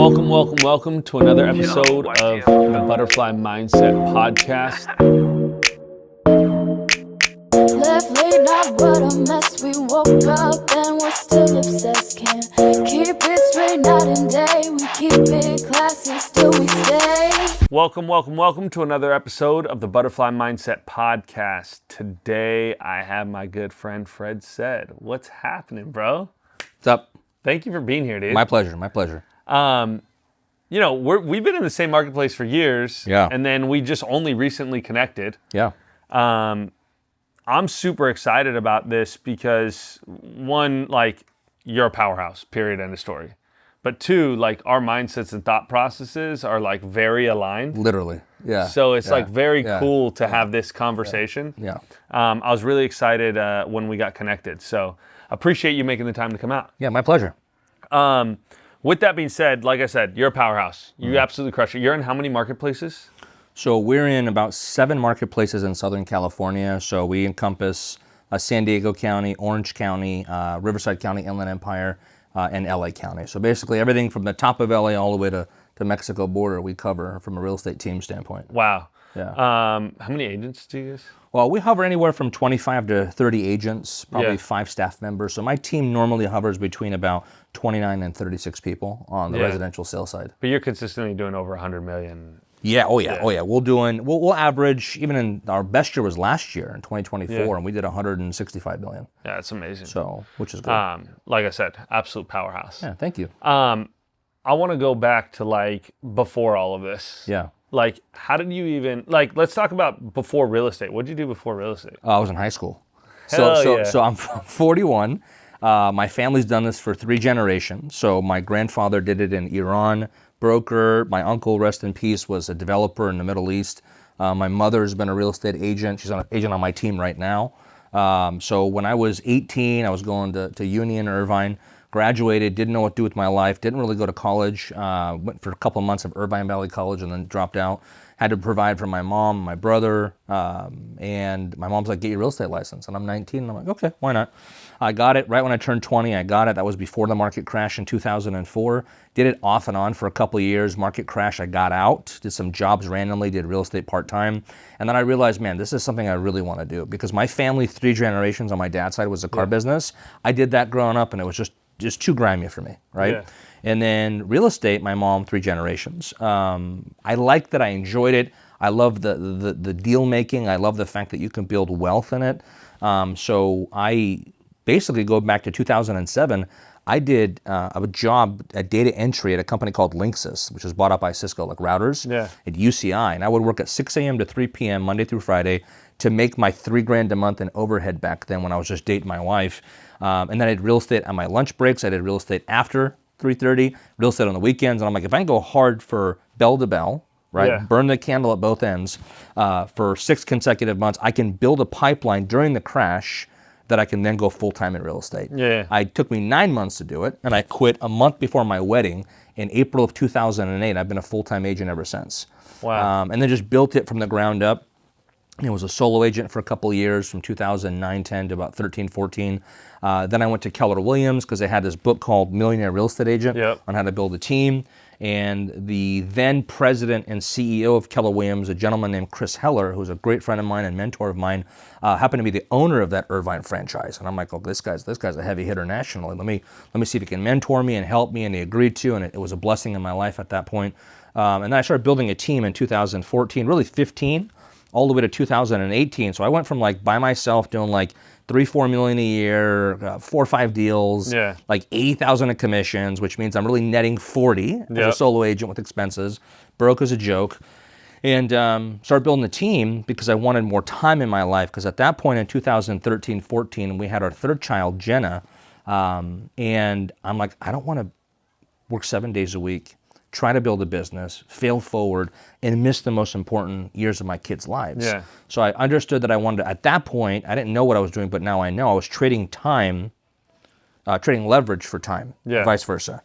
Welcome to another episode of the Butterfly Mindset Podcast. Left late night, what a mess. We woke up and we're still obsessed. Can't keep it straight night and day. We keep it classy, still we stay. Welcome to another episode of the Butterfly Mindset Podcast. Today, I have my good friend Fred Sed. What's happening, bro? What's up? Thank you for being here, dude. My pleasure. We've been in the same marketplace for years. Yeah. And then we just only recently connected. Yeah. I'm super excited about this because one, like, you're a powerhouse, period, end of story. But two, like, our mindsets and thought processes are like very aligned. Literally. Yeah. So it's like very cool to have this conversation. Yeah. I was really excited when we got connected. So appreciate you making the time to come out. Yeah, my pleasure. With that being said, like I said, you're a powerhouse. You absolutely crush it. You're in how many marketplaces? So we're in about 7 marketplaces in Southern California. So we encompass San Diego County, Orange County, Riverside County, Inland Empire, and LA County. So basically everything from the top of LA all the way to Mexico border we cover from a real estate team standpoint. Wow. Yeah. How many agents do you use? Well, we hover anywhere from 25 to 30 agents, probably 5 staff members. So my team normally hovers between about 29 and 36 people on the residential sales side. But you're consistently doing over 100 million. Yeah, oh yeah. We'll average, even in our best year was last year in 2024, and we did 165 million. Yeah, it's amazing. So, which is good. Like I said, absolute powerhouse. Yeah, thank you. I want to go back to like before all of this. Yeah. Like, how did you even, like, let's talk about before real estate. What did you do before real estate? I was in high school. So I'm 41. My family's done this for 3 generations. So my grandfather did it in Iran, broker. My uncle, rest in peace, was a developer in the Middle East. My mother's been a real estate agent. She's an agent on my team right now. So when I was 18, I was going to uni in Irvine, graduated, didn't know what to do with my life, didn't really go to college, went for a couple of months of Irvine Valley College and then dropped out. Had to provide for my mom, my brother, and my mom's like, get your real estate license. And I'm 19, and I'm like, okay, why not? I got it right when I turned 20. I got it. That was before the market crash in 2004. Did it off and on for a couple of years. Market crash, I got out, did some jobs randomly, did real estate part-time. And then I realized, man, this is something I really want to do because my family, 3 generations on my dad's side was a car business. I did that growing up, and it was just too grimy for me, right? Yeah. And then real estate, my mom, 3 generations. I liked that. I enjoyed it. I love the deal making. I love the fact that you can build wealth in it. So I basically go back to 2007. I did a job at data entry at a company called Linksys, which was bought up by Cisco, like routers at UCI. And I would work at 6 a.m. to 3 p.m. Monday through Friday to make my $3,000 a month in overhead back then when I was just dating my wife. And then I did real estate on my lunch breaks. I did real estate after 3:30, real estate on the weekends. And I'm like, if I can go hard for bell to bell, right? Yeah. Burn the candle at both ends for 6 consecutive months, I can build a pipeline during the crash that I can then go full-time in real estate. Yeah. It took me 9 months to do it, and I quit a month before my wedding in April of 2008. I've been a full-time agent ever since. Wow. And then just built it from the ground up. I was a solo agent for a couple of years from 2009-10 to about 13-14. Then I went to Keller Williams because they had this book called Millionaire Real Estate Agent on how to build a team. And the then president and CEO of Keller Williams, a gentleman named Chris Heller, who's a great friend of mine and mentor of mine, happened to be the owner of that Irvine franchise. And I'm like, oh, this guy's a heavy hitter nationally. Let me see if he can mentor me and help me. And he agreed to, and it was a blessing in my life at that point. And then I started building a team in 2014, really 15. All the way to 2018. So I went from like by myself doing like 3-4 million a year, 4 or 5 deals, like 80,000 in commissions, which means I'm really netting 40 as a solo agent with expenses. Broke as a joke. And started building the team because I wanted more time in my life. Because at that point in 2013-14, we had our 3rd child, Jenna. And I'm like, I don't want to work 7 days a week, try to build a business, fail forward, and miss the most important years of my kids' lives. Yeah. So I understood that I wanted to, at that point, I didn't know what I was doing, but now I know. I was trading time, trading leverage for time, vice versa.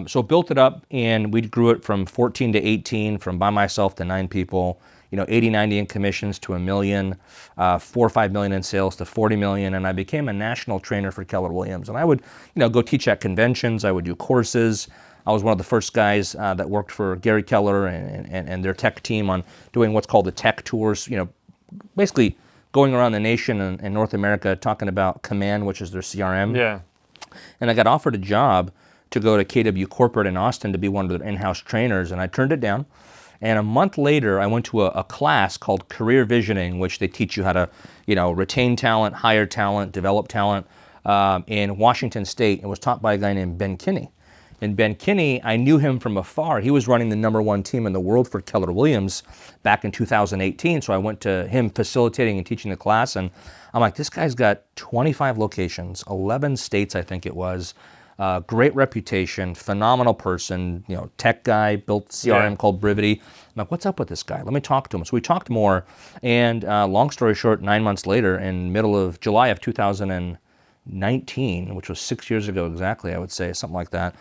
So built it up, and we grew it from 14 to 18, from by myself to 9 people, 80, 90 in commissions to $1 million, 4 or 5 million in sales to 40 million, and I became a national trainer for Keller Williams. And I would, go teach at conventions, I would do courses, I was one of the first guys that worked for Gary Keller and their tech team on doing what's called the tech tours, basically going around the nation and North America talking about Command, which is their CRM. Yeah. And I got offered a job to go to KW Corporate in Austin to be one of their in-house trainers, and I turned it down. And a month later, I went to a class called Career Visioning, which they teach you how to, retain talent, hire talent, develop talent in Washington State. It was taught by a guy named Ben Kinney. And Ben Kinney, I knew him from afar. He was running the #1 team in the world for Keller Williams back in 2018. So I went to him facilitating and teaching the class. And I'm like, this guy's got 25 locations, 11 states, I think it was. Great reputation, phenomenal person, tech guy, built CRM called Brivity. I'm like, what's up with this guy? Let me talk to him. So we talked more. And long story short, 9 months later, in middle of July of 2019, which was 6 years ago exactly, I would say, something like that,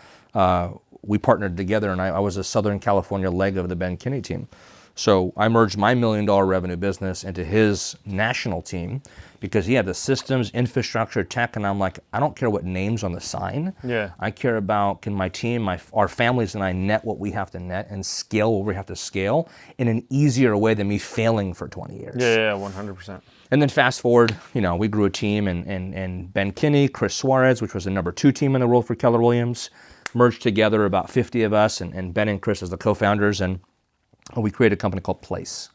we partnered together, and I was a Southern California leg of the Ben Kinney team. So I merged my $1 million revenue business into his national team because he had the systems, infrastructure, tech, and I'm like, I don't care what name's on the sign. Yeah. I care about, can my team, our families and I net what we have to net and scale what we have to scale in an easier way than me failing for 20 years. Yeah, 100%. And then fast forward, we grew a team, and Ben Kinney, Chris Suarez, which was the #2 team in the world for Keller Williams, merged together, about 50 of us, and Ben and Chris as the co-founders, and we created a company called Place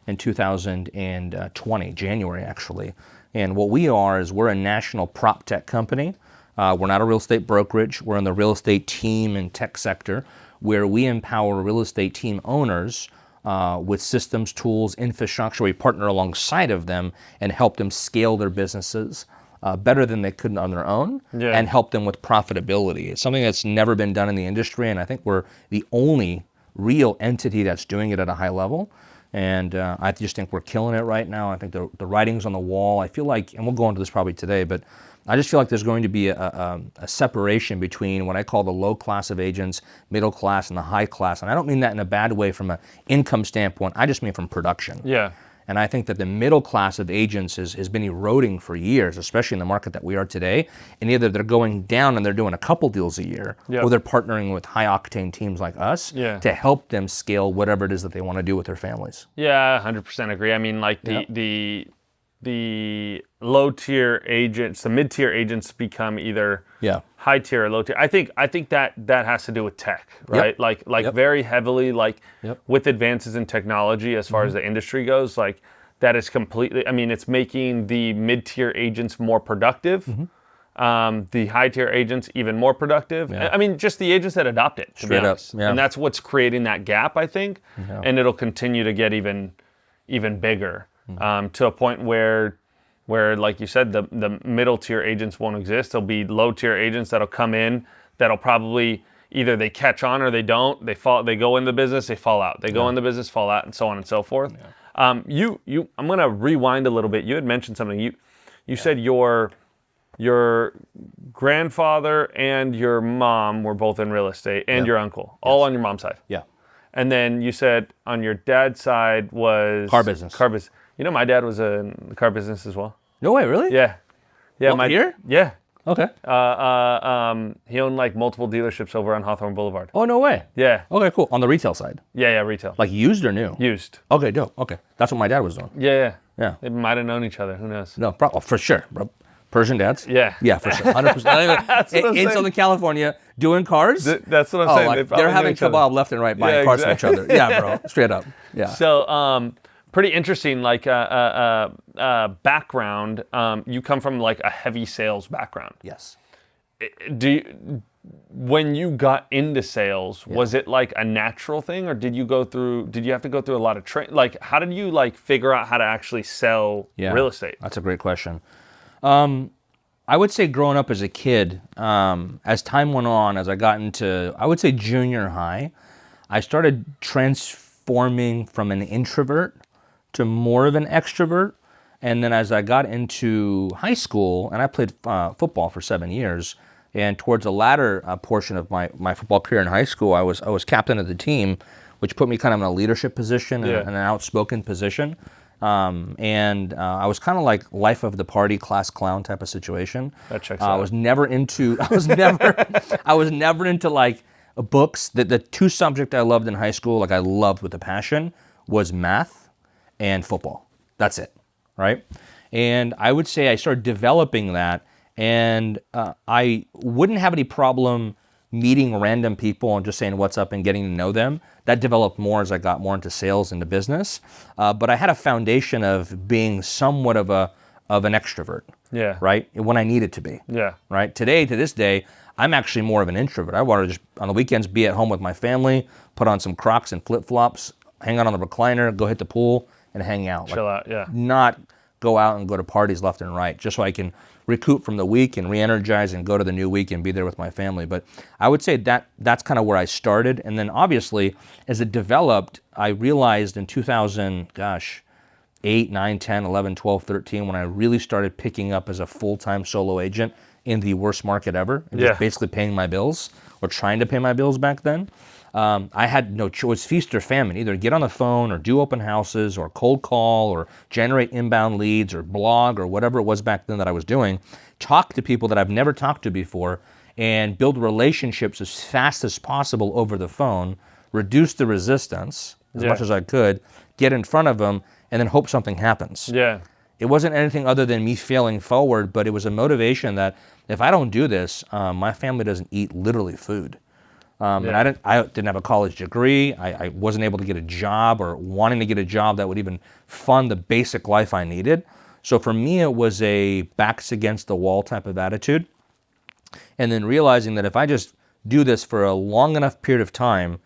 in 2020, January actually. And what we are is we're a national proptech company. We're not a real estate brokerage. We're in the real estate team and tech sector where we empower real estate team owners with systems, tools, infrastructure. We partner alongside of them and help them scale their businesses better than they could on their own and help them with profitability. It's something that's never been done in the industry, and I think we're the only real entity that's doing it at a high level. And I just think we're killing it right now. I think the writing's on the wall. I feel like, and we'll go into this probably today, but I just feel like there's going to be a separation between what I call the low class of agents, middle class, and the high class. And I don't mean that in a bad way from an income standpoint. I just mean from production. Yeah. And I think that the middle class of agents has been eroding for years, especially in the market that we are today. And either they're going down and they're doing a couple deals a year, or they're partnering with high-octane teams like us to help them scale whatever it is that they want to do with their families. Yeah, 100% agree. I mean, like the low-tier agents, the mid-tier agents become either high-tier or low-tier. I think that has to do with tech, right? Very heavily, with advances in technology as far as the industry goes, like that is completely, I mean, it's making the mid-tier agents more productive, the high-tier agents even more productive. I mean, just the agents that adopt it, to be honest. And that's what's creating that gap, I think, and it'll continue to get even bigger. To a point where, like you said, the middle tier agents won't exist. There'll be low tier agents that'll come in that'll probably either they catch on or they don't. They go in the business, they fall out. They go in the business, fall out, and so on and so forth. I'm gonna rewind a little bit. You had mentioned something. You said your grandfather and your mom were both in real estate, and your uncle, all on your mom's side. Yeah. And then you said on your dad's side was car business. My dad was in the car business as well. No way, really? Yeah. Here? Yeah. Okay. He owned like multiple dealerships over on Hawthorne Boulevard. Oh, no way. Yeah. Okay, cool. On the retail side? Yeah, retail. Like used or new? Used. Okay, dope. Okay. That's what my dad was doing. Yeah. Yeah. They might have known each other. Who knows? No, for sure, bro. Persian dads? Yeah. Yeah, for sure. 100%. That's what I'm in saying. Southern California, doing cars? That's what I'm saying. Like, they're having kebab left and right buying cars from each other. Yeah, bro. Straight up. Yeah. So, pretty interesting, background. You come from like a heavy sales background. Yes. When you got into sales, was it like a natural thing, or did you have to go through a lot of training? Like, how did you figure out how to actually sell real estate? That's a great question. I would say growing up as a kid, as time went on, as I got into, I would say junior high, I started transforming from an introvert to more of an extrovert. And then as I got into high school, and I played football for 7 years, and towards the latter portion of my football career in high school, I was captain of the team, which put me kind of in a leadership position and an outspoken position. And I was kind of like life of the party, class clown type of situation. That checks out. I was never into like books. The two subjects I loved in high school, like I loved with a passion, was math and football. That's it, right? And I would say I started developing that, and I wouldn't have any problem meeting random people and just saying what's up and getting to know them. That developed more as I got more into sales, into business. But I had a foundation of being somewhat of an extrovert. Yeah. Right? When I needed to be. Yeah. Right? Today, to this day, I'm actually more of an introvert. I want to just, on the weekends, be at home with my family, put on some Crocs and flip-flops, hang out on the recliner, go hit the pool, and hang out. Chill out, yeah. Not go out and go to parties left and right, just so I can recoup from the week and re-energize and go to the new week and be there with my family. But I would say that's kind of where I started. And then obviously, as it developed, I realized in 2000, 8, 9, 10, 11, 12, 13, when I really started picking up as a full-time solo agent in the worst market ever, and just basically paying my bills, or trying to pay my bills back then. I had no choice, feast or famine, either get on the phone or do open houses or cold call or generate inbound leads or blog or whatever it was back then that I was doing, talk to people that I've never talked to before, and build relationships as fast as possible over the phone, reduce the resistance as much as I could, get in front of them, and then hope something happens. Yeah. It wasn't anything other than me failing forward, but it was a motivation that if I don't do this, my family doesn't eat literally food. And I didn't have a college degree. I wasn't able to get a job or wanting to get a job that would even fund the basic life I needed. So for me, it was a backs against the wall type of attitude. And then realizing that if I just do this for a long enough period of time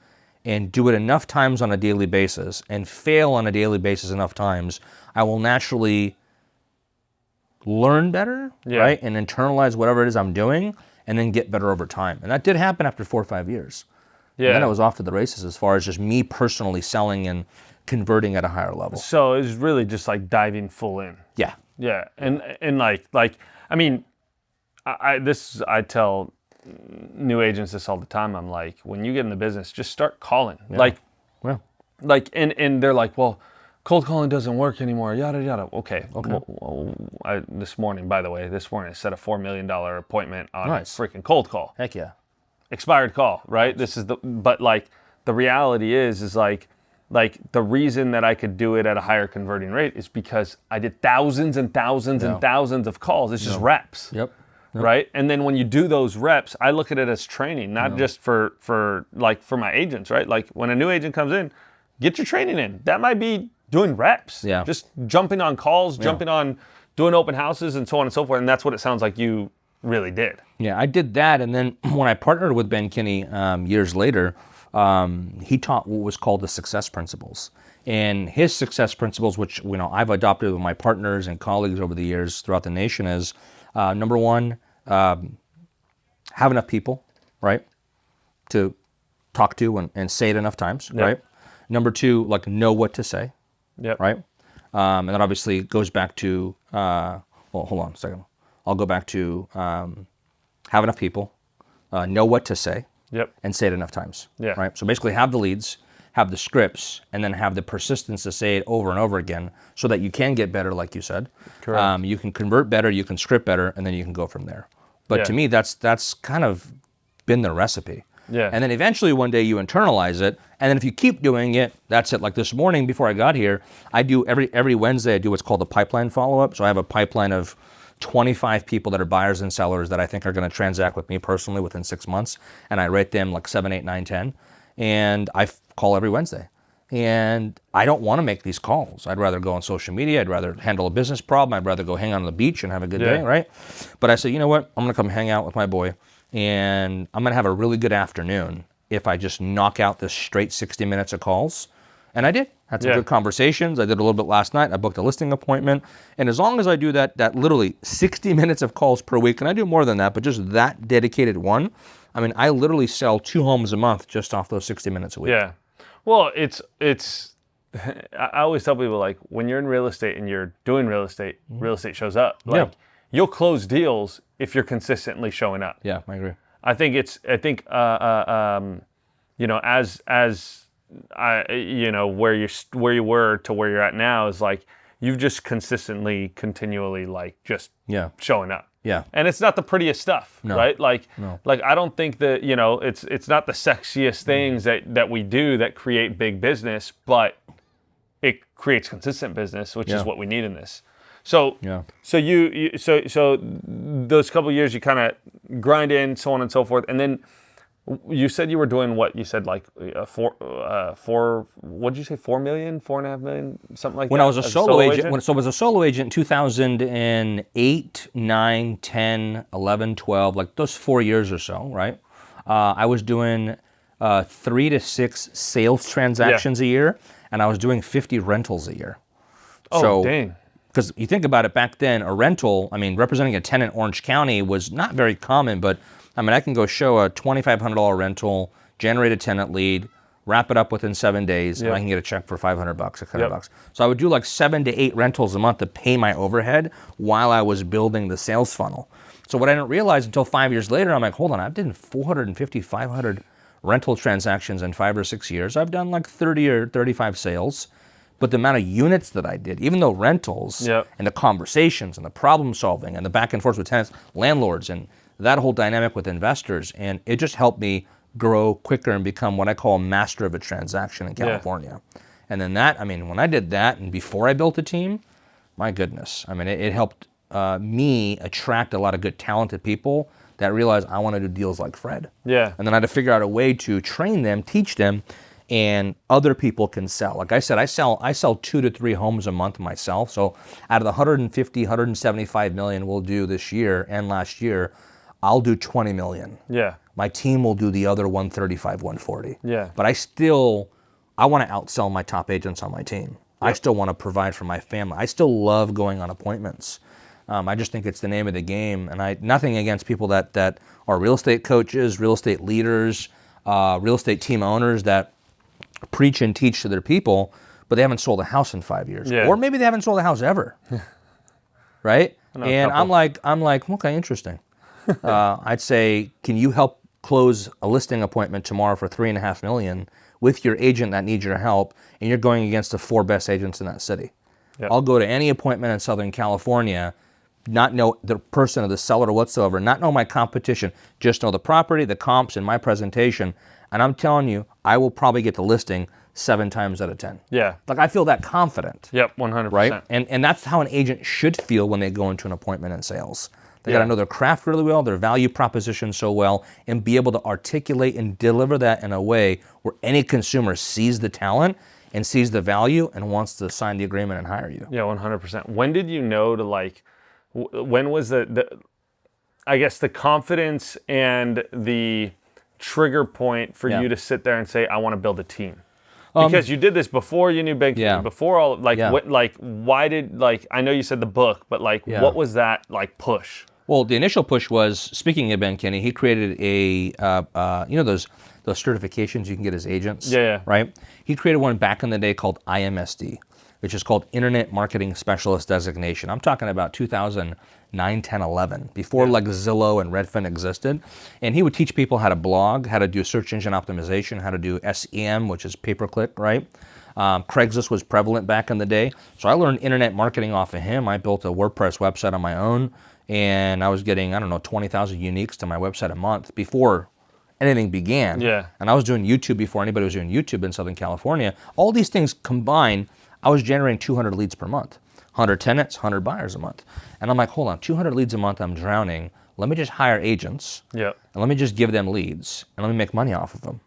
and do it enough times on a daily basis and fail on a daily basis enough times, I will naturally learn better, right? And internalize whatever it is I'm doing, and then get better over time. And that did happen after 4 or 5 years. Yeah. And then I was off to the races as far as just me personally selling and converting at a higher level. So it was really just like diving full in. Yeah. Yeah. And like I mean, I tell new agents this all the time. I'm like, when you get in the business, just start calling. Yeah. And they're like, well, cold calling doesn't work anymore, yada, yada. Okay. Well, this morning I set a $4 million appointment on a freaking cold call. Heck yeah. Expired call, right? But like, the reality is like the reason that I could do it at a higher converting rate is because I did thousands and thousands and thousands of calls. It's just reps. Yep. Right? And then when you do those reps, I look at it as training, not just for my agents, right? Like when a new agent comes in, get your training in. That might be doing reps. Yeah. Just jumping on calls, jumping on doing open houses and so on and so forth. And that's what it sounds like you really did. Yeah, I did that. And then when I partnered with Ben Kinney years later, he taught what was called the success principles. And his success principles, which I've adopted with my partners and colleagues over the years throughout the nation, is number one, have enough people, right, to talk to and say it enough times, right? Number two, like know what to say, right? And that obviously goes back to, well, hold on a second. I'll go back to have enough people, know what to say, and say it enough times, right? So basically have the leads, have the scripts, and then have the persistence to say it over and over again so that you can get better, like you said. Correct. You can convert better, you can script better, and then you can go from there. But to me, that's kind of been the recipe. Yeah. And then eventually one day you internalize it, and then if you keep doing it, that's it. Like this morning before I got here, I do every Wednesday I do what's called a pipeline follow-up. So I have a pipeline of 25 people that are buyers and sellers that I think are going to transact with me personally within 6 months, and I rate them like 7, 8, 9, 10, and I call every Wednesday. And I don't want to make these calls. I'd rather go on social media. I'd rather handle a business problem. I'd rather go hang out on the beach and have a good day, right? But I say, you know what? I'm going to come hang out with my boy, and I'm going to have a really good afternoon if I just knock out this straight 60 minutes of calls. And I did. Had some good conversations. I did a little bit last night. I booked a listing appointment. And as long as I do that literally 60 minutes of calls per week, and I do more than that, but just that dedicated one, I mean, I literally sell 2 homes a month just off those 60 minutes a week. Yeah. Well, it's I always tell people, like, when you're in real estate and you're doing real estate, real estate shows up. Like, you'll close deals if you're consistently showing up. Yeah, I agree. I think where you were to where you're at now is like, you've just continually like just showing up. Yeah. And it's not the prettiest stuff, No. right? Like, No. like I don't think that, you know, it's not the sexiest things that we do that create big business, but it creates consistent business, which is what we need in this. So, so those couple of years you kind of grind in, so on and so forth, and then you said you were doing what? You said like what did you say? 4 million, 4.5 million, something like that? When I was a solo agent, so I was a solo agent in 2008, 9, 10, 11, 12, like those 4 years or so, right? I was doing 3 to 6 sales transactions a year, and I was doing 50 rentals a year. Oh, so, dang. Because you think about it, back then, a rental, I mean, representing a tenant in Orange County was not very common, but I mean, I can go show a $2,500 rental, generate a tenant lead, wrap it up within 7 days, and I can get a check for $500, $100. So I would do like 7 to 8 rentals a month to pay my overhead while I was building the sales funnel. So what I didn't realize until 5 years later, I'm like, hold on, I've done 450, 500 rental transactions in 5 or 6 years. I've done like 30 or 35 sales. But the amount of units that I did, even though rentals and the conversations and the problem solving and the back and forth with tenants, landlords, and that whole dynamic with investors, and it just helped me grow quicker and become what I call a master of a transaction in California. And then that, I mean, when I did that and before I built a team, my goodness, I mean, it helped me attract a lot of good talented people that realized I want to do deals like Fred. Yeah. And then I had to figure out a way to train them, teach them, and other people can sell. Like I said, I sell 2 to 3 homes a month myself. So out of the 150, 175 million we'll do this year and last year, I'll do 20 million. Yeah. My team will do the other 135, 140. Yeah. But I want to outsell my top agents on my team. I still want to provide for my family. I still love going on appointments. I just think it's the name of the game. And nothing against people that are real estate coaches, real estate leaders, real estate team owners that preach and teach to their people, but they haven't sold a house in 5 years. Yeah. Or maybe they haven't sold a house ever. Right? And I'm like, okay, interesting. I'd say, can you help close a listing appointment tomorrow for $3.5 million with your agent that needs your help, and you're going against the 4 best agents in that city? Yep. I'll go to any appointment in Southern California, not know the person or the seller whatsoever, not know my competition, just know the property, the comps, and my presentation, and I'm telling you, I will probably get the listing 7 times out of 10. Yeah. Like I feel that confident. Yep, 100%. Right? And that's how an agent should feel when they go into an appointment in sales. They got to know their craft really well, their value proposition so well, and be able to articulate and deliver that in a way where any consumer sees the talent and sees the value and wants to sign the agreement and hire you. Yeah, 100%. When did you know to like, when was I guess the confidence and the trigger point for you to sit there and say, I want to build a team? Because you did this before you knew banking, before all, like, why did, like, I know you said the book, but like, what was that like push? Well, the initial push was, speaking of Ben Kinney, he created a, you know those certifications you can get as agents? Right? He created one back in the day called IMSD, which is called Internet Marketing Specialist Designation. I'm talking about 2009, 10, 11, before like Zillow and Redfin existed. And he would teach people how to blog, how to do search engine optimization, how to do SEM, which is pay-per-click, right? Craigslist was prevalent back in the day. So I learned internet marketing off of him. I built a WordPress website on my own, and I was getting, 20,000 uniques to my website a month before anything began. Yeah. And I was doing YouTube before anybody was doing YouTube in Southern California. All these things combined, I was generating 200 leads per month, 100 tenants, 100 buyers a month. And I'm like, hold on, 200 leads a month, I'm drowning. Let me just hire agents, and let me just give them leads, and let me make money off of them.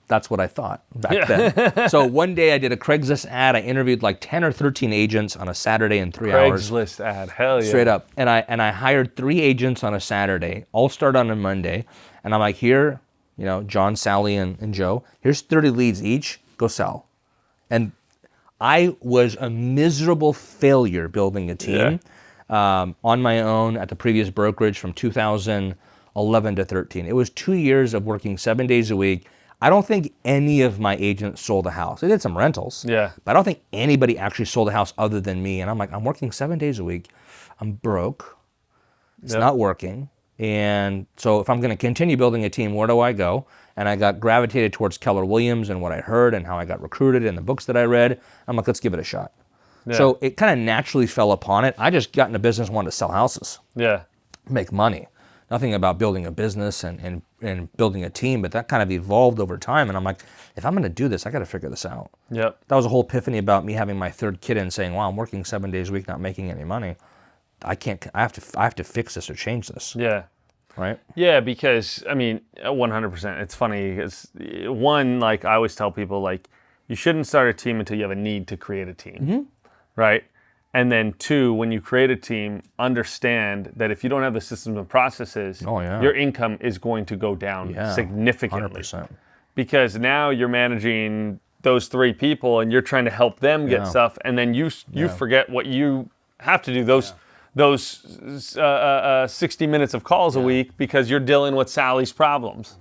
That's what I thought back then. So one day I did a Craigslist ad. I interviewed like 10 or 13 agents on a Saturday in 3 hours. Craigslist ad, hell yeah. Straight up. And I hired 3 agents on a Saturday, all start on a Monday. And I'm like, here, John, Sally, and Joe, here's 30 leads each, go sell. And I was a miserable failure building a team on my own at the previous brokerage from 2011 to 13. It was 2 years of working 7 days a week. I don't think any of my agents sold a house. They did some rentals. Yeah. But I don't think anybody actually sold a house other than me. And I'm like, I'm working 7 days a week. I'm broke. It's not working. And so if I'm going to continue building a team, where do I go? And I got gravitated towards Keller Williams and what I heard and how I got recruited and the books that I read. I'm like, let's give it a shot. Yeah. So it kind of naturally fell upon it. I just got into business, wanted to sell houses. Yeah. make money. Nothing about building a business and building a team, but that kind of evolved over time. And I'm like, if I'm going to do this, I got to figure this out. Yep. That was a whole epiphany about me having my third kid and saying, wow, I'm working 7 days a week, not making any money. I have to fix this or change this. Yeah. Right? Yeah, because, I mean, 100%. It's funny. It's one, like I always tell people, like, you shouldn't start a team until you have a need to create a team, right? And then two, when you create a team, understand that if you don't have the systems and processes, your income is going to go down significantly. 100%. Because now you're managing those three people and you're trying to help them get stuff, and then you forget what you have to do. Those 60 minutes of calls a week because you're dealing with Sally's problems,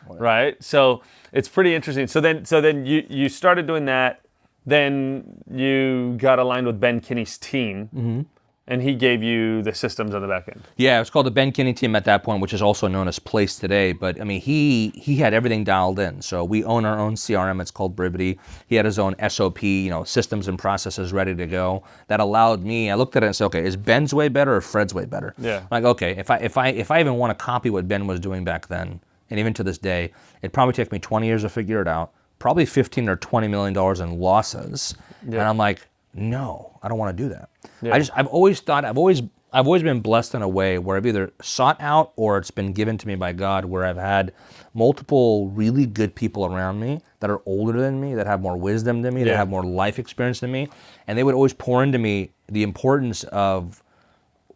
right? So it's pretty interesting. So then you started doing that. Then you got aligned with Ben Kinney's team, and he gave you the systems on the back end. Yeah, it was called the Ben Kinney team at that point, which is also known as Place today. But I mean, he had everything dialed in. So we own our own CRM. It's called Brivity. He had his own SOP, systems and processes ready to go. That allowed me. I looked at it and said, okay, is Ben's way better or Fred's way better? Yeah. Like, okay, if I even want to copy what Ben was doing back then, and even to this day, it'd probably take me 20 years to figure it out. Probably $15 or $20 million in losses, and I'm like, no, I don't want to do that. Yeah. I've always been blessed in a way where I've either sought out or it's been given to me by God, where I've had multiple really good people around me that are older than me, that have more wisdom than me, that have more life experience than me, and they would always pour into me the importance of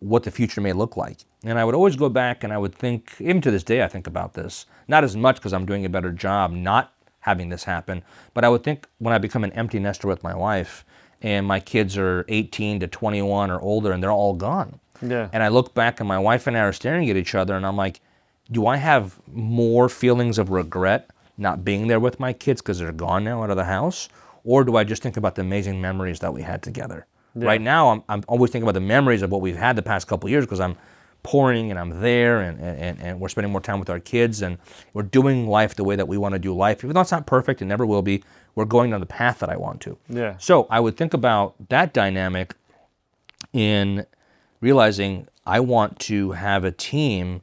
what the future may look like. And I would always go back and I would think, even to this day, I think about this, not as much because I'm doing a better job not having this happen, but I would think when I become an empty nester with my wife and my kids are 18 to 21 or older and they're all gone. Yeah. And I look back and my wife and I are staring at each other and I'm like, do I have more feelings of regret not being there with my kids because they're gone now out of the house? Or do I just think about the amazing memories that we had together? Yeah. Right now, I'm always thinking about the memories of what we've had the past couple of years because I'm pouring and I'm there and we're spending more time with our kids and we're doing life the way that we want to do life. Even though it's not perfect and never will be, we're going down the path that I want to. Yeah. So I would think about that dynamic in realizing I want to have a team,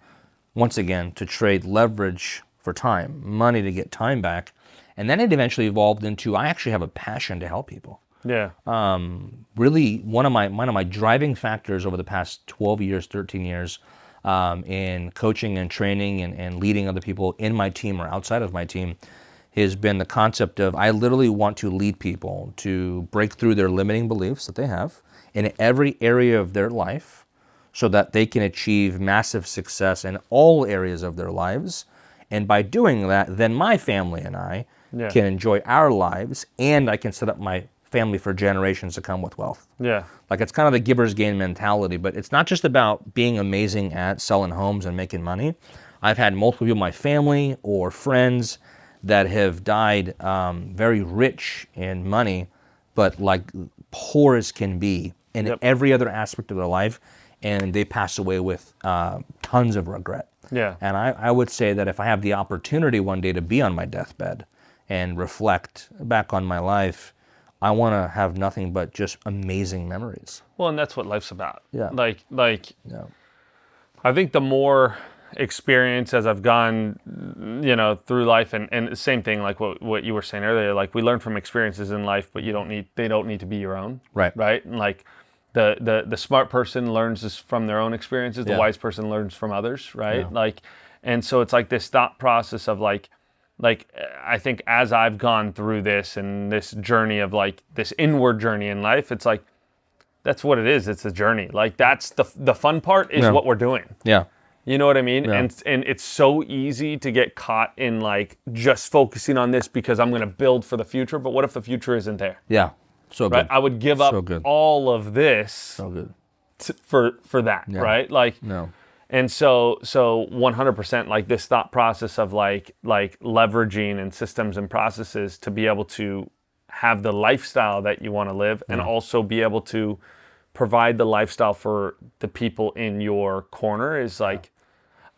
once again, to trade leverage for time, money to get time back. And then it eventually evolved into I actually have a passion to help people. Yeah. Really, one of my driving factors over the past 12 years, 13 years, in coaching and training and leading other people in my team or outside of my team has been the concept of I literally want to lead people to break through their limiting beliefs that they have in every area of their life so that they can achieve massive success in all areas of their lives. And by doing that, then my family and I can enjoy our lives and I can set up my family for generations to come with wealth. Yeah. Like it's kind of the giver's gain mentality, but it's not just about being amazing at selling homes and making money. I've had multiple people in my family or friends that have died very rich in money, but like poor as can be in every other aspect of their life, and they pass away with tons of regret. Yeah. And I would say that if I have the opportunity one day to be on my deathbed and reflect back on my life, I want to have nothing but just amazing memories. Well, and that's what life's about. Yeah. Like I think the more experience as I've gone, through life and the same thing like what you were saying earlier, like we learn from experiences in life, but they don't need to be your own. Right. Right? And like the smart person learns this from their own experiences, the wise person learns from others, right? Yeah. And so it's like this thought process of like I think as I've gone through this and this journey of like this inward journey in life, it's like that's what it is. It's a journey. Like that's the fun part is what we're doing. Yeah. You know what I mean? Yeah. And it's so easy to get caught in like just focusing on this because I'm going to build for the future. But what if the future isn't there? Yeah. So good. Right? I would give up all of this so good. For that, right? Like no. And so 100% like this thought process of like leveraging and systems and processes to be able to have the lifestyle that you want to live and also be able to provide the lifestyle for the people in your corner is like,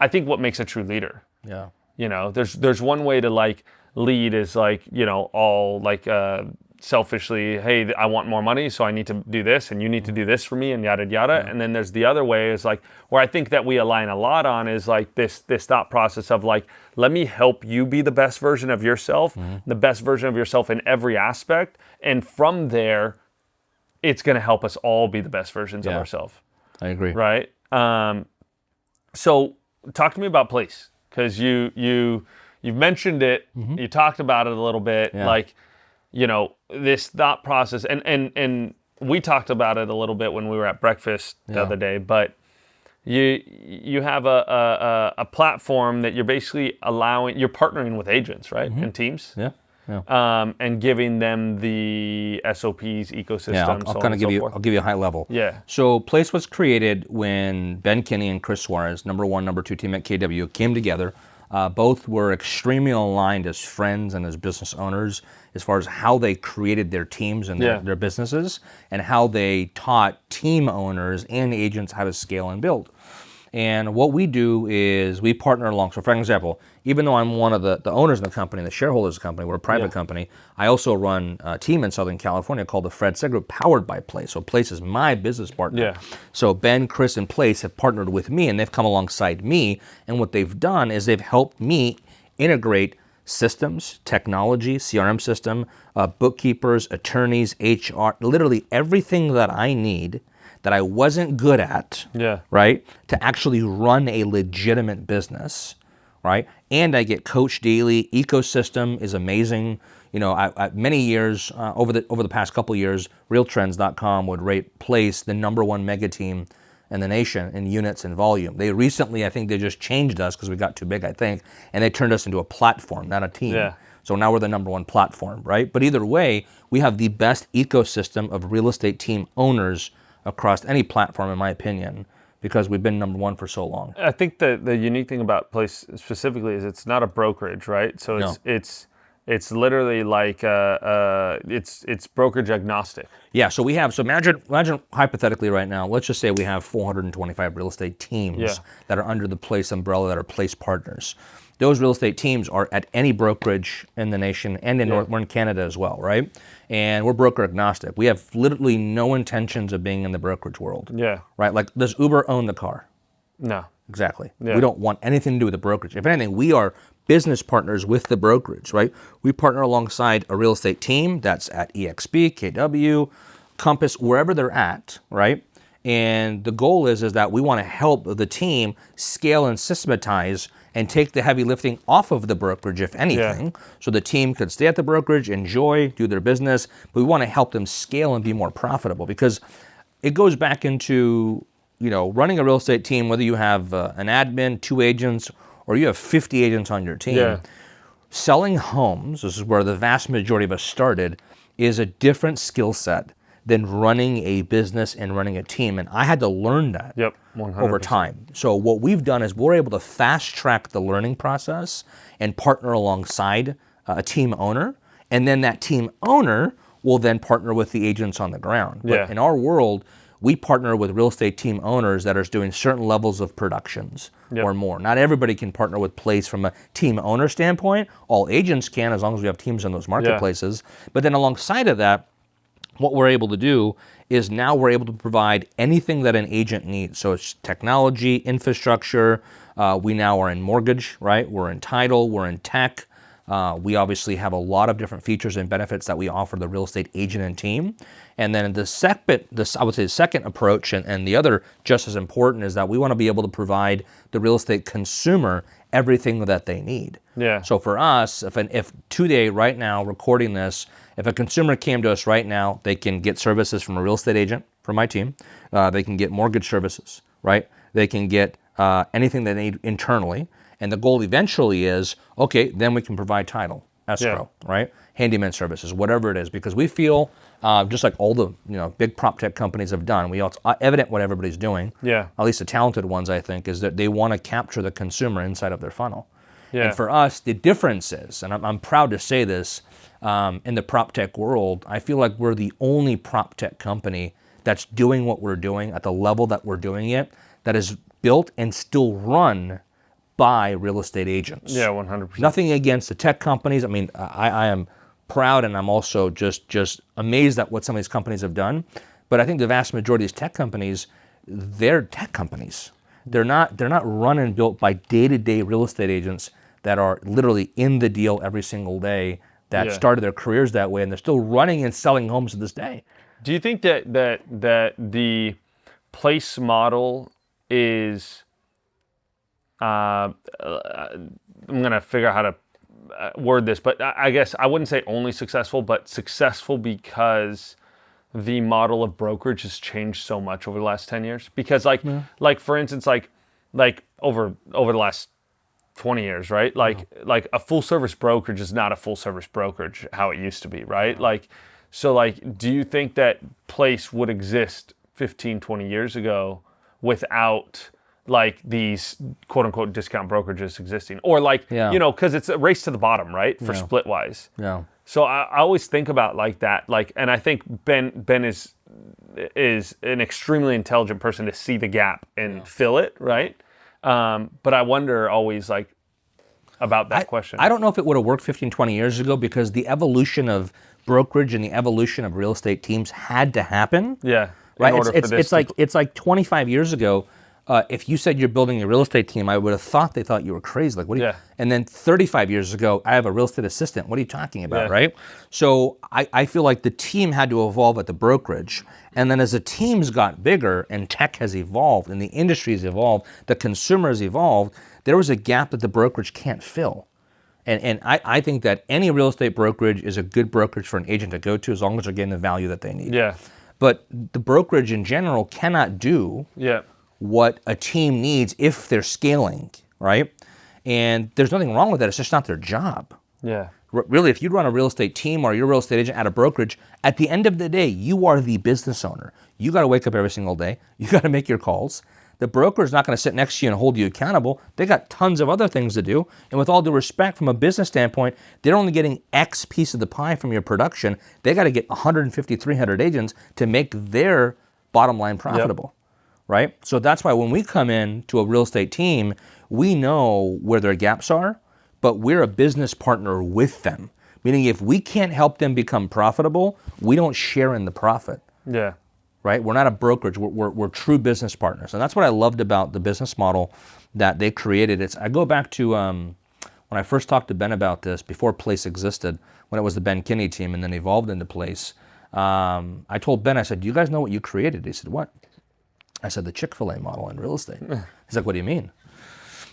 I think what makes a true leader. Yeah. There's one way to like lead is like, all like selfishly, hey, I want more money, so I need to do this, and you need to do this for me, and yada yada. And then there's the other way is like where I think that we align a lot on is like this thought process of like, let me help you be the best version of yourself, the best version of yourself in every aspect, and from there, it's going to help us all be the best versions of ourselves. I agree. Right. So talk to me about place, because you've mentioned it, you talked about it a little bit, like, you know, this thought process, and we talked about it a little bit when we were at breakfast the other day, but you have a platform that you're basically you're partnering with agents, right, and teams, and giving them the SOPs, ecosystem. Yeah, I'll kind of give you a high level. Yeah. So Place was created when Ben Kinney and Chris Suarez, number 1, number 2 team at KW, came together. Both were extremely aligned as friends and as business owners as far as how they created their teams and their businesses, and how they taught team owners and agents how to scale and build. And what we do is we partner along. So for example, even though I'm one of the owners of the company, the shareholders of the company, we're a private company, I also run a team in Southern California called the Fred Sed Group, powered by Place. So Place is my business partner. Yeah. So Ben, Chris, and Place have partnered with me, and they've come alongside me. And what they've done is they've helped me integrate systems, technology, CRM system, bookkeepers, attorneys, HR, literally everything that I need that I wasn't good at, right, to actually run a legitimate business, right? And I get coached daily. Ecosystem is amazing. You know, I many years, over the past couple years, Realtrends.com would rate Place the number 1 mega team in the nation in units and volume. They recently, I think they just changed us because we got too big, I think, and they turned us into a platform, not a team. Yeah. So now we're the number 1 platform, right? But either way, we have the best ecosystem of real estate team owners across any platform, in my opinion, because we've been number 1 for so long. I think the unique thing about Place specifically is it's not a brokerage, right? So it's literally like it's brokerage agnostic. Yeah. So imagine hypothetically right now, let's just say we have 425 real estate teams that are under the Place umbrella that are Place partners. Those real estate teams are at any brokerage in the nation and we're in Canada as well, right? And we're broker agnostic. We have literally no intentions of being in the brokerage world. Yeah. Right? Like, does Uber own the car? No. Exactly. Yeah. We don't want anything to do with the brokerage. If anything, we are business partners with the brokerage, right? We partner alongside a real estate team that's at EXP, KW, Compass, wherever they're at, right? And the goal is that we want to help the team scale and systematize and take the heavy lifting off of the brokerage, if anything, so the team could stay at the brokerage, enjoy, do their business, but we want to help them scale and be more profitable, because it goes back into, you know, running a real estate team, whether you have an admin, 2 agents, or you have 50 agents on your team. Yeah. Selling homes, this is where the vast majority of us started, is a different skill set than running a business and running a team. And I had to learn that 100%. Over time. So what we've done is we're able to fast track the learning process and partner alongside a team owner. And then that team owner will then partner with the agents on the ground. But in our world, we partner with real estate team owners that are doing certain levels of productions or more. Not everybody can partner with Place from a team owner standpoint. All agents can, as long as we have teams in those marketplaces. But then alongside of that, what we're able to do is now we're able to provide anything that an agent needs. So it's technology, infrastructure. We now are in mortgage, right? We're in title, we're in tech. We obviously have a lot of different features and benefits that we offer the real estate agent and team. And then the second approach, and the other just as important, is that we want to be able to provide the real estate consumer everything that they need. Yeah. So for us, if today, right now, recording this, if a consumer came to us right now, they can get services from a real estate agent from my team. They can get mortgage services, right? They can get anything they need internally. And the goal eventually is, okay, then we can provide title, escrow, right? Handyman services, whatever it is, because we feel, just like all the big proptech companies have done, it's evident what everybody's doing. Yeah. At least the talented ones, I think, is that they want to capture the consumer inside of their funnel. Yeah. And for us, the difference is, and I'm proud to say this, in the proptech world, I feel like we're the only proptech company that's doing what we're doing at the level that we're doing it, that is built and still run by real estate agents. Yeah, 100%. Nothing against the tech companies. I mean, I am proud and I'm also just amazed at what some of these companies have done. But I think the vast majority of these tech companies, they're tech companies. They're not run and built by day-to-day real estate agents that are literally in the deal every single day, that started their careers that way, and they're still running and selling homes to this day. Do you think that the place model is, I'm going to figure out how to word this, but I guess I wouldn't say only successful, but successful because the model of brokerage has changed so much over the last 10 years? Because like for instance, like over the last 20 years, right? Like a full service brokerage is not a full service brokerage how it used to be, right? So do you think that place would exist 15, 20 years ago without like these quote unquote discount brokerages existing? Or because it's a race to the bottom, right? For Splitwise. Yeah. So I always think about like that, and I think Ben is an extremely intelligent person to see the gap and fill it, right? But I wonder always about that question. I don't know if it would have worked 15, 20 years ago, because the evolution of brokerage and the evolution of real estate teams had to happen. Yeah. Right. It's like 25 years ago. If you said you're building a real estate team, I would have thought they thought you were crazy. Like, what? And then 35 years ago, I have a real estate assistant. What are you talking about, right? So I feel like the team had to evolve at the brokerage, and then as the teams got bigger and tech has evolved and the industry has evolved, the consumer has evolved, there was a gap that the brokerage can't fill. And I think that any real estate brokerage is a good brokerage for an agent to go to as long as they're getting the value that they need. Yeah. But the brokerage in general cannot do what a team needs if they're scaling, right? And there's nothing wrong with that. It's just not their job. Yeah. Really, if you run a real estate team or you're a real estate agent at a brokerage, at the end of the day, you are the business owner. You got to wake up every single day. You got to make your calls. The broker is not going to sit next to you and hold you accountable. They got tons of other things to do. And with all due respect, from a business standpoint, they're only getting X piece of the pie from your production. They got to get 150, 300 agents to make their bottom line profitable. Right? So that's why when we come in to a real estate team, we know where their gaps are, but we're a business partner with them. Meaning if we can't help them become profitable, we don't share in the profit. Yeah. Right? We're not a brokerage. We're true business partners. And that's what I loved about the business model that they created. I go back to when I first talked to Ben about this, before Place existed, when it was the Ben Kinney team and then evolved into Place. I told Ben, I said, do you guys know what you created? He said, what? I said, the Chick-fil-A model in real estate. He's like, what do you mean?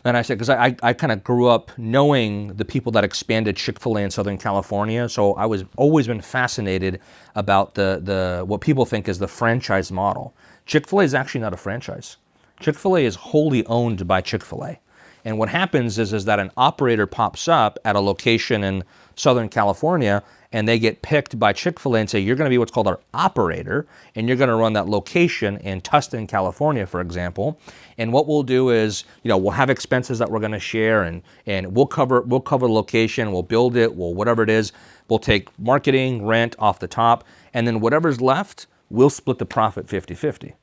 And I said, because I kind of grew up knowing the people that expanded Chick-fil-A in Southern California. So I was always been fascinated about the what people think is the franchise model. Chick-fil-A is actually not a franchise. Chick-fil-A is wholly owned by Chick-fil-A. And what happens is that an operator pops up at a location in Southern California, and they get picked by Chick-fil-A and say, you're going to be what's called our operator, and you're going to run that location in Tustin, California, for example. And what we'll do is, we'll have expenses that we're going to share, and we'll cover the location, we'll build it, whatever it is. We'll take marketing, rent off the top, and then whatever's left, we'll split the profit 50-50.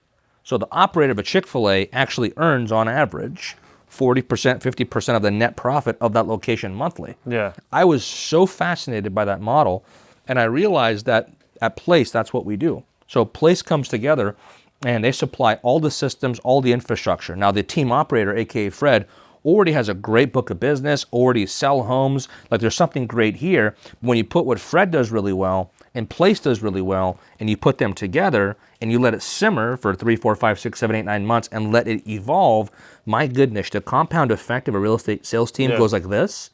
So the operator of a Chick-fil-A actually earns, on average, 40%, 50% of the net profit of that location monthly. Yeah. I was so fascinated by that model, and I realized that at Place, that's what we do. So Place comes together, and they supply all the systems, all the infrastructure. Now, the team operator, aka Fred, already has a great book of business, already sell homes. Like, there's something great here. When you put what Fred does really well and Place does really well, and you put them together and you let it simmer for 3, 4, 5, 6, 7, 8, 9 months and let it evolve, my goodness, the compound effect of a real estate sales team goes like this.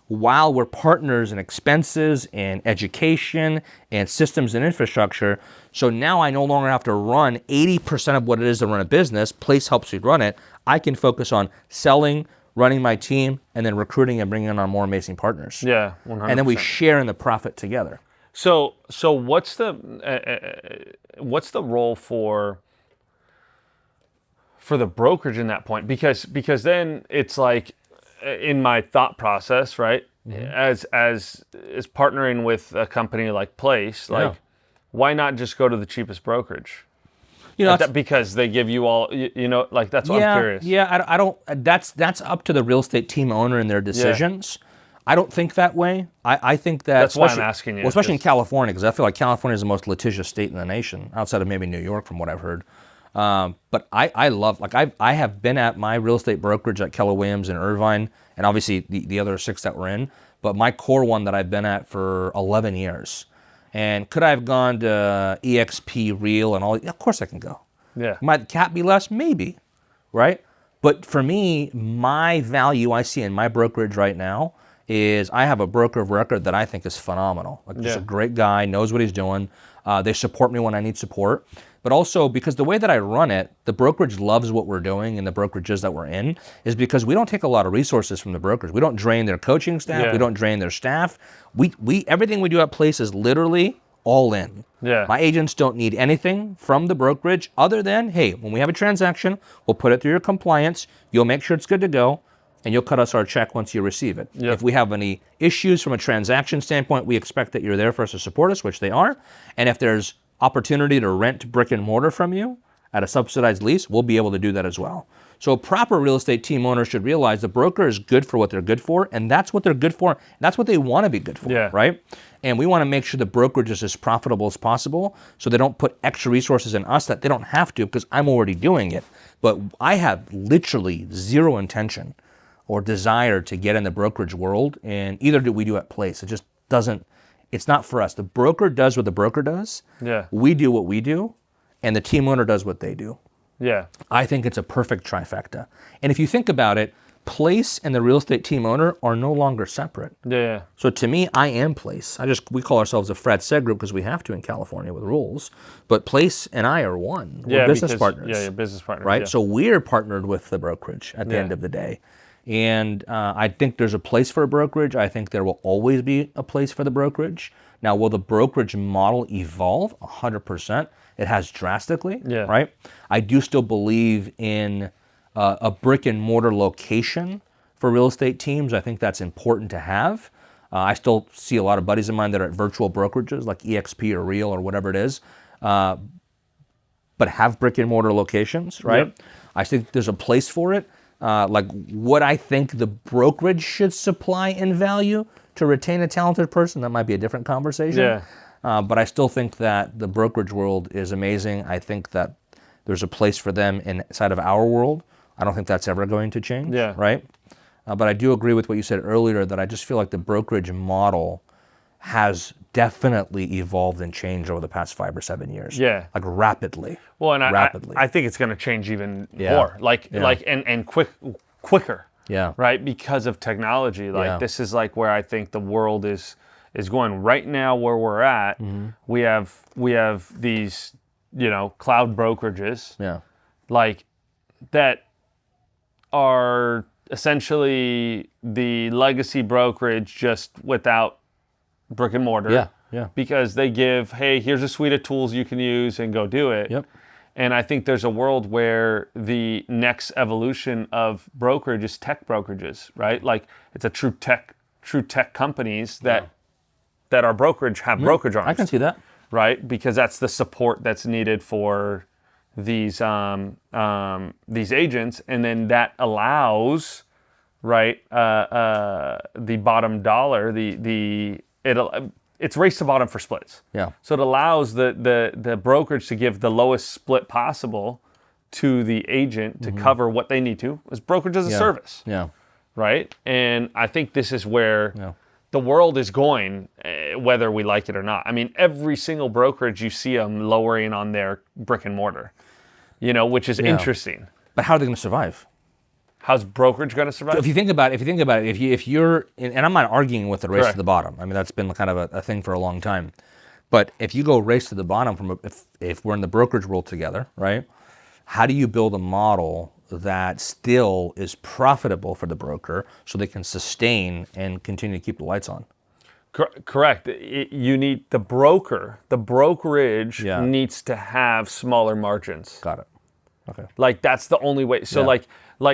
While we're partners in expenses and education and systems and infrastructure, so now I no longer have to run 80% of what it is to run a business. Place helps me run it. I can focus on selling, running my team, and then recruiting and bringing on more amazing partners. Yeah, 100%. And then we share in the profit together. So what's the role for the brokerage in that point? Because then it's like, in my thought process, right? Mm-hmm. As partnering with a company like Place, why not just go to the cheapest brokerage? Because they give you all, that's what I'm curious. Yeah, I don't. That's up to the real estate team owner and their decisions. I don't think that way. I think that That's why I'm asking you. Well, especially in California, because I feel like California is the most litigious state in the nation, outside of maybe New York, from what I've heard. But I love, like, I have been at my real estate brokerage at Keller Williams in Irvine, and obviously the other 6 that we're in, but my core one that I've been at for 11 years. And could I have gone to EXP Real and all? Of course I can go. Yeah. Might the cap be less? Maybe, right? But for me, my value I see in my brokerage right now is I have a broker of record that I think is phenomenal. Like, just a great guy, knows what he's doing. They support me when I need support. But also, because the way that I run it, the brokerage loves what we're doing, and the brokerages that we're in, is because we don't take a lot of resources from the brokers. We don't drain their coaching staff. We don't drain their staff. We everything we do at Place is literally all in. Yeah. My agents don't need anything from the brokerage other than, hey, when we have a transaction, we'll put it through your compliance. You'll make sure it's good to go, and you'll cut us our check once you receive it. Yep. If we have any issues from a transaction standpoint, we expect that you're there for us to support us, which they are. And if there's opportunity to rent brick and mortar from you at a subsidized lease, we'll be able to do that as well. So a proper real estate team owner should realize the broker is good for what they're good for, and that's what they're good for. And that's what they want to be good for, right? And we want to make sure the brokerage is as profitable as possible, so they don't put extra resources in us that they don't have to, because I'm already doing it. But I have literally zero intention or desire to get in the brokerage world, and either do we do at Place. It just doesn't, it's not for us. The broker does what the broker does. Yeah. We do what we do, and the team owner does what they do. Yeah. I think it's a perfect trifecta. And if you think about it, Place and the real estate team owner are no longer separate. Yeah. So to me, I am Place. We call ourselves a Fred Sed group because we have to in California with rules. But Place and I are one. We're business partners. Yeah, you're business partners. Right? Yeah. So we're partnered with the brokerage at the end of the day. And I think there's a place for a brokerage. I think there will always be a place for the brokerage. Now, will the brokerage model evolve? 100%. It has drastically, right? I do still believe in a brick and mortar location for real estate teams. I think that's important to have. I still see a lot of buddies of mine that are at virtual brokerages like EXP or Real or whatever it is, but have brick and mortar locations, right? Yep. I think there's a place for it. Like what I think the brokerage should supply in value to retain a talented person, that might be a different conversation. Yeah. But I still think that the brokerage world is amazing. I think that there's a place for them inside of our world. I don't think that's ever going to change, right? But I do agree with what you said earlier, that I just feel like the brokerage model has definitely evolved and changed over the past 5 or 7 years. Yeah. Like rapidly. Well, and rapidly. I think it's going to change even more, and quicker. Yeah. Right, because of technology. Like this is like where I think the world is going right now. Where we're at, we have these cloud brokerages, like that are essentially the legacy brokerage just without brick and mortar. Yeah. Because they give, hey, here's a suite of tools you can use and go do it. Yep. And I think there's a world where the next evolution of brokerage is tech brokerages, right? Like it's a true tech companies that are brokerage have brokerage arms. I can see that. Right? Because that's the support that's needed for these agents, and then that allows, right, the bottom dollar, it's race to bottom for splits. Yeah. So it allows the brokerage to give the lowest split possible to the agent to cover what they need to, as brokerage as a service. Yeah. Right? And I think this is where the world is going, whether we like it or not. I mean, every single brokerage you see them lowering on their brick and mortar, which is interesting. But how are they going to survive? How's brokerage going to survive? So if you think about it, if you're, and I'm not arguing with the race to the bottom. I mean, that's been kind of a thing for a long time. But if you go race to the bottom if we're in the brokerage world together, right? How do you build a model that still is profitable for the broker so they can sustain and continue to keep the lights on? Correct. You need the brokerage needs to have smaller margins. Got it. Okay. Like that's the only way. So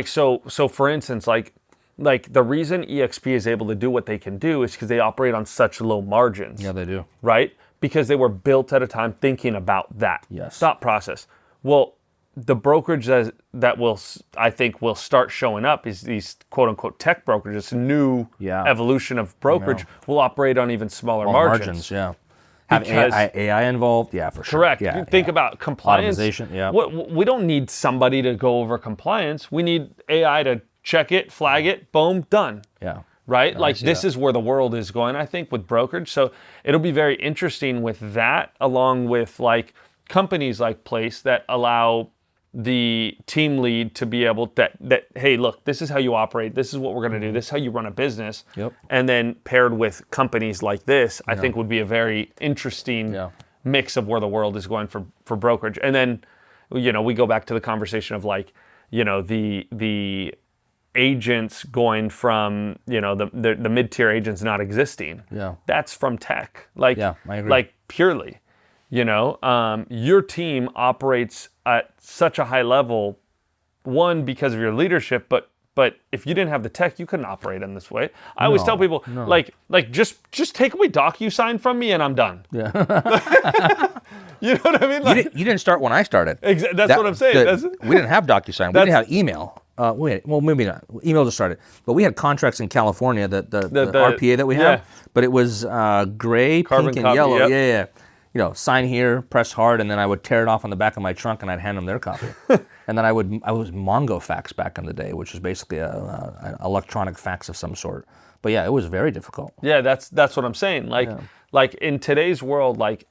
so for instance, like the reason EXP is able to do what they can do is because they operate on such low margins. Yeah, they do. Right? Because they were built at a time thinking about that thought process. Well, the brokerage that I think will start showing up is these quote unquote tech brokerages. New evolution of brokerage will operate on even smaller margins. Yeah. Have AI involved? Yeah, for sure. Correct. Yeah, Think about compliance. Automation, yeah. We don't need somebody to go over compliance. We need AI to check it, flag it, boom, done. Yeah. Right? No, like this is where the world is going, I think, with brokerage. So it'll be very interesting with that, along with like companies like Place that allow the team lead to be able that hey, look, this is how you operate, this is what we're going to do, this is how you run a business. Yep. And then paired with companies like this, I think would be a very interesting mix of where the world is going for brokerage. And then, you know, we go back to the conversation of like, you know, the agents going from, you know, the mid-tier agents not existing. Yeah. That's from tech. Like, I agree. Like purely. You know, your team operates at such a high level, one, because of your leadership, but if you didn't have the tech, you couldn't operate in this way. I always tell people, like just take away DocuSign from me and I'm done. Yeah. You know what I mean? Like, you didn't start when I started. That's what I'm saying. We didn't have DocuSign. We didn't have email. Well, maybe not. Email just started. But we had contracts in California, the RPA that we have. But it was gray, Carbon pink, and copy, yellow. yep. Yeah. You know, sign here, press hard, and then I would tear it off on the back of my trunk and I'd hand them their copy. And then I was Mongo fax back in the day, which is basically an electronic fax of some sort. But yeah, it was very difficult. Yeah, that's what I'm saying. Like in today's world, like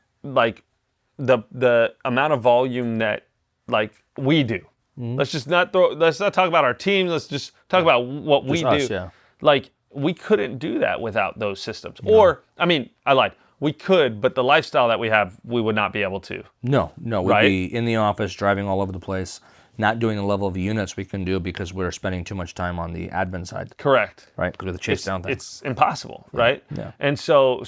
the amount of volume that like we do. Let's not talk about our teams. Let's just talk about what we do. Us, yeah. Like we couldn't do that without those systems. No. Or I mean, I lied. We could, but the lifestyle that we have, we would not be able to. No, we'd be in the office, driving all over the place, not doing the level of units we can do because we're spending too much time on the admin side. Correct. Right, because we have to chase down things. It's impossible, right? Yeah. And so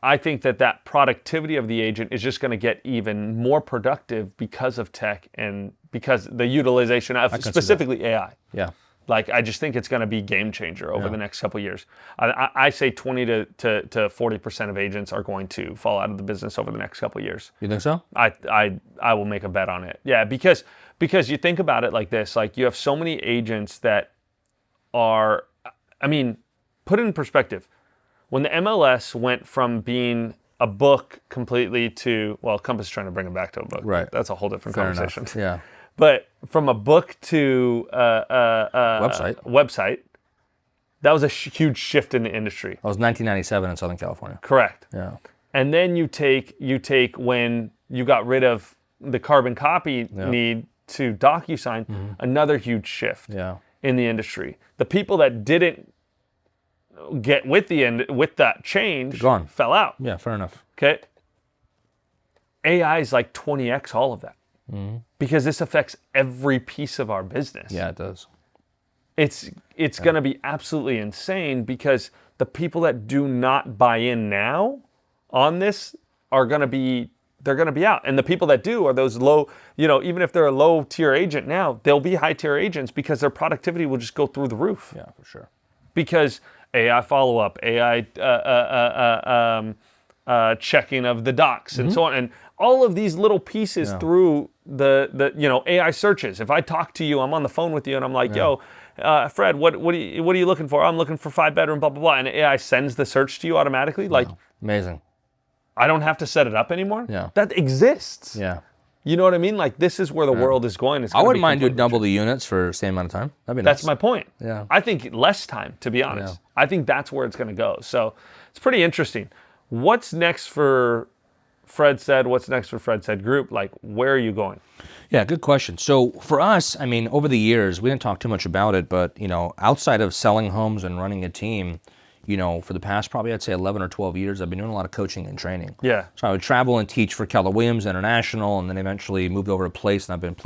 I think that productivity of the agent is just going to get even more productive because of tech and because the utilization of specifically AI. Yeah. Like, I just think it's going to be game changer over the next couple of years. I say 20 to 40% of agents are going to fall out of the business over the next couple of years. You think so? I will make a bet on it. Yeah, because you think about it like this. Like, you have so many agents that are, I mean, put it in perspective. When the MLS went from being a book completely to, well, Compass is trying to bring it back to a book. Right. That's a whole different Fair conversation. enough. Yeah. But from a book to website, that was a huge shift in the industry. That was 1997 in Southern California. Correct. Yeah. And then you take when you got rid of the carbon copy need to DocuSign, another huge shift in the industry. The people that didn't get with that change fell out. Yeah, fair enough. Okay. AI is like 20x all of that. Because this affects every piece of our business. Yeah, it does. It's going to be absolutely insane because the people that do not buy in now on this are going to be out. And the people that do are those low, even if they're a low tier agent now, they'll be high tier agents because their productivity will just go through the roof. Yeah, for sure. Because AI follow-up, AI checking of the docs and so on. And all of these little pieces through the AI searches. If I talk to you, I'm on the phone with you and I'm like, yo, Fred, what are you looking for? I'm looking for 5-bedroom, blah, blah, blah. And AI sends the search to you automatically. Like, amazing. I don't have to set it up anymore. Yeah. That exists. Yeah. You know what I mean? Like, this is where the world is going. I wouldn't mind doing double the units for the same amount of time. That'd be nice. That's my point. Yeah. I think less time, to be honest. Yeah. I think that's where it's going to go. So it's pretty interesting. What's next for Fred Sed? What's next for Fred Sed Group? Like, where are you going? Yeah, good question. So for us, I mean, over the years, we didn't talk too much about it, but, outside of selling homes and running a team, for the past probably, I'd say 11 or 12 years, I've been doing a lot of coaching and training. Yeah. So I would travel and teach for Keller Williams International, and then eventually moved over to Place, and I've been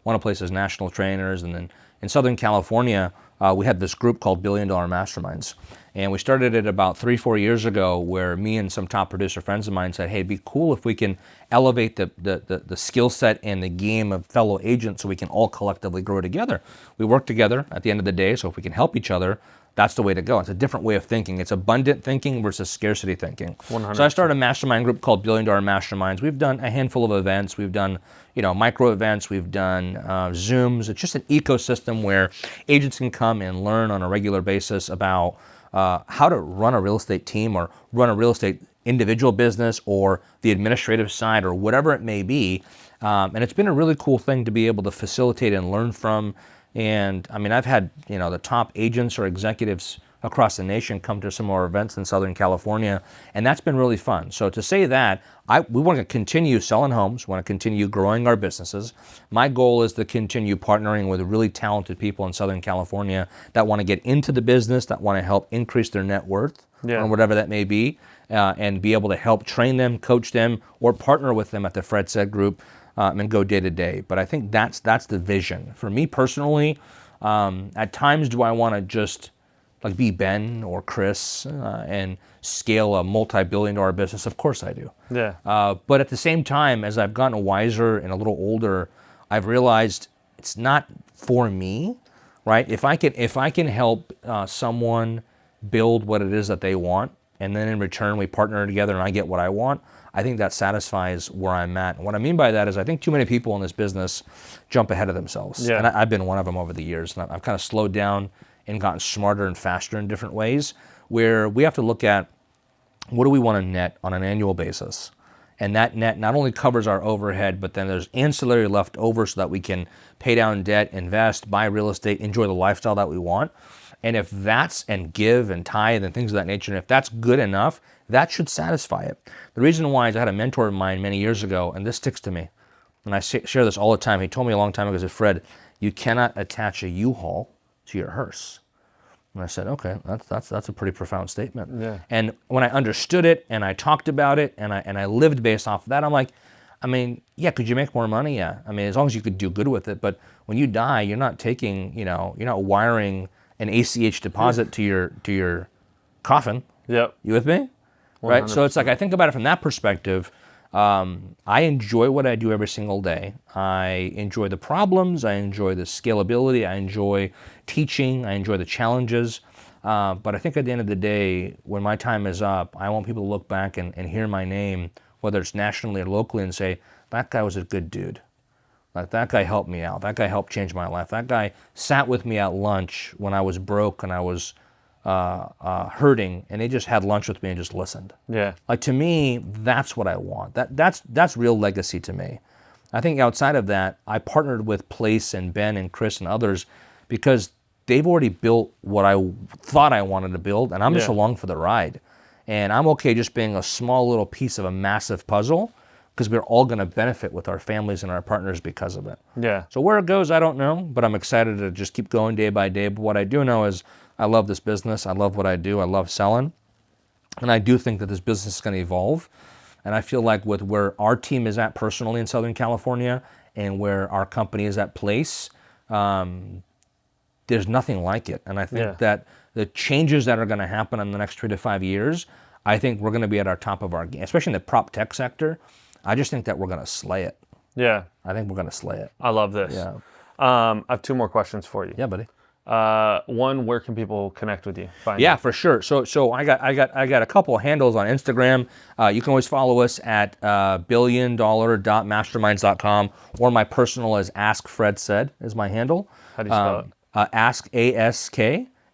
one of Place's national trainers. And then in Southern California, we had this group called $1 Billion Masterminds. And we started it about 3-4 years ago, where me and some top producer friends of mine said, hey, it'd be cool if we can elevate the skill set and the game of fellow agents so we can all collectively grow together. We work together at the end of the day, so if we can help each other, that's the way to go. It's a different way of thinking. It's abundant thinking versus scarcity thinking. 100%. So I started a mastermind group called $1 Billion Masterminds. We've done a handful of events. We've done, micro events. We've done Zooms. It's just an ecosystem where agents can come and learn on a regular basis about how to run a real estate team or run a real estate individual business or the administrative side or whatever it may be. And it's been a really cool thing to be able to facilitate and learn from. And I mean, I've had, the top agents or executives across the nation come to some of our events in Southern California, and that's been really fun. So to say that, we want to continue selling homes, want to continue growing our businesses. My goal is to continue partnering with really talented people in Southern California that want to get into the business, that want to help increase their net worth, or whatever that may be, and be able to help train them, coach them, or partner with them at the Fred Sed Group. And go day to day. But I think that's the vision. For me personally, at times do I want to just like be Ben or Chris and scale a multi-billion-dollar business? Of course I do. Yeah. But at the same time, as I've gotten wiser and a little older, I've realized it's not for me, right? If I can help someone build what it is that they want, and then in return we partner together and I get what I want, I think that satisfies where I'm at. And what I mean by that is I think too many people in this business jump ahead of themselves. Yeah. And I've been one of them over the years. And I've kind of slowed down and gotten smarter and faster in different ways, where we have to look at what do we want to net on an annual basis. And that net not only covers our overhead, but then there's ancillary left over so that we can pay down debt, invest, buy real estate, enjoy the lifestyle that we want. And if that's, and give and tithe and things of that nature, and if that's good enough, that should satisfy it. The reason why is I had a mentor of mine many years ago, and this sticks to me, and I share this all the time. He told me a long time ago, he said, Fred, you cannot attach a U-Haul to your hearse. And I said, okay, that's a pretty profound statement. Yeah. And when I understood it, and I talked about it, and I lived based off of that, I'm like, I mean, yeah, could you make more money? Yeah. I mean, as long as you could do good with it. But when you die, you're not taking, you're not wiring an ACH deposit to your coffin. Yep. You with me? 100%. Right. So it's like I think about it from that perspective. I enjoy what I do every single day. I enjoy the problems. I enjoy the scalability. I enjoy teaching. I enjoy the challenges. But I think at the end of the day, when my time is up, I want people to look back and hear my name, whether it's nationally or locally, and say, that guy was a good dude. Like, that guy helped me out. That guy helped change my life. That guy sat with me at lunch when I was broke and I was hurting, and they just had lunch with me and just listened. Yeah. Like, to me, that's what I want. That's real legacy to me. I think outside of that, I partnered with Place and Ben and Chris and others because they've already built what I thought I wanted to build, and I'm just along for the ride. And I'm okay just being a small little piece of a massive puzzle, because we're all going to benefit with our families and our partners because of it. Yeah. So where it goes, I don't know, but I'm excited to just keep going day by day. But what I do know is I love this business. I love what I do. I love selling. And I do think that this business is going to evolve. And I feel like with where our team is at personally in Southern California and where our company is at Place, there's nothing like it. And I think that the changes that are going to happen in the next 3 to 5 years, I think we're going to be at our top of our game, especially in the prop tech sector. I just think that we're going to slay it. Yeah. I think we're going to slay it. I love this. Yeah. I have 2 more questions for you. Yeah, buddy. One, where can people connect with you? Find Yeah, you? for sure. So I got a couple of handles on Instagram. You can always follow us at billiondollar.masterminds.com, or my personal is Ask Fred Sed is my handle. How do you spell it? Ask ASK,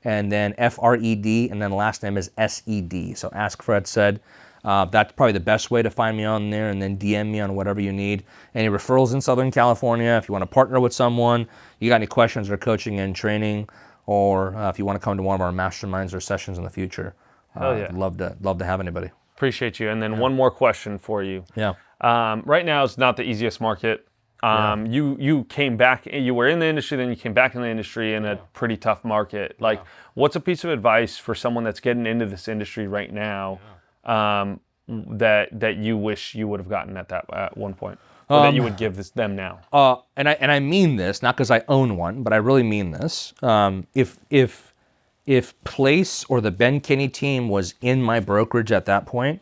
and then FRED, and then last name is SED. So Ask Fred Sed. That's probably the best way to find me on there, and then DM me on whatever you need. Any referrals in Southern California, if you want to partner with someone, you got any questions or coaching and training, or if you want to come to one of our masterminds or sessions in the future, I'd love to have anybody. Appreciate you. And then one more question for you. Yeah. Right now it's not the easiest market. You came back, you were in the industry, then you came back in the industry in a pretty tough market. Like, what's a piece of advice for someone that's getting into this industry right now? That you wish you would have gotten at one point, or that you would give them now? And I mean this, not because I own one, but I really mean this. If Place or the Ben Kinney team was in my brokerage at that point,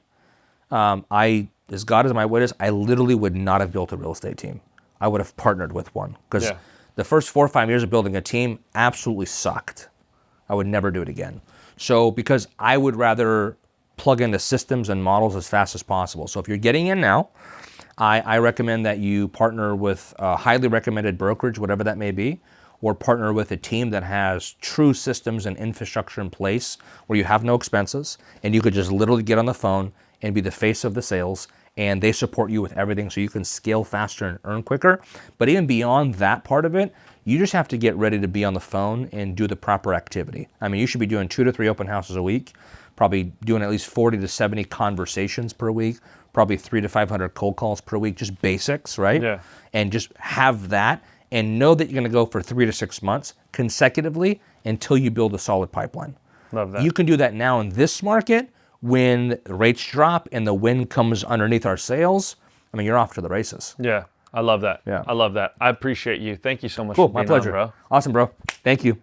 as God is my witness, I literally would not have built a real estate team. I would have partnered with one, because the first 4 or 5 years of building a team absolutely sucked. I would never do it again. So because I would rather plug into systems and models as fast as possible. So if you're getting in now, I recommend that you partner with a highly recommended brokerage, whatever that may be, or partner with a team that has true systems and infrastructure in place where you have no expenses and you could just literally get on the phone and be the face of the sales, and they support you with everything so you can scale faster and earn quicker. But even beyond that part of it, you just have to get ready to be on the phone and do the proper activity. I mean, you should be doing 2 to 3 open houses a week, probably doing at least 40 to 70 conversations per week, probably 300 to 500 cold calls per week, just basics, right? Yeah. And just have that and know that you're going to go for 3 to 6 months consecutively until you build a solid pipeline. Love that. You can do that now in this market when rates drop and the wind comes underneath our sails. I mean, you're off to the races. Yeah. I love that. Yeah. I love that. I appreciate you. Thank you so much Cool, for my being pleasure. on, bro. Awesome, bro. Thank you.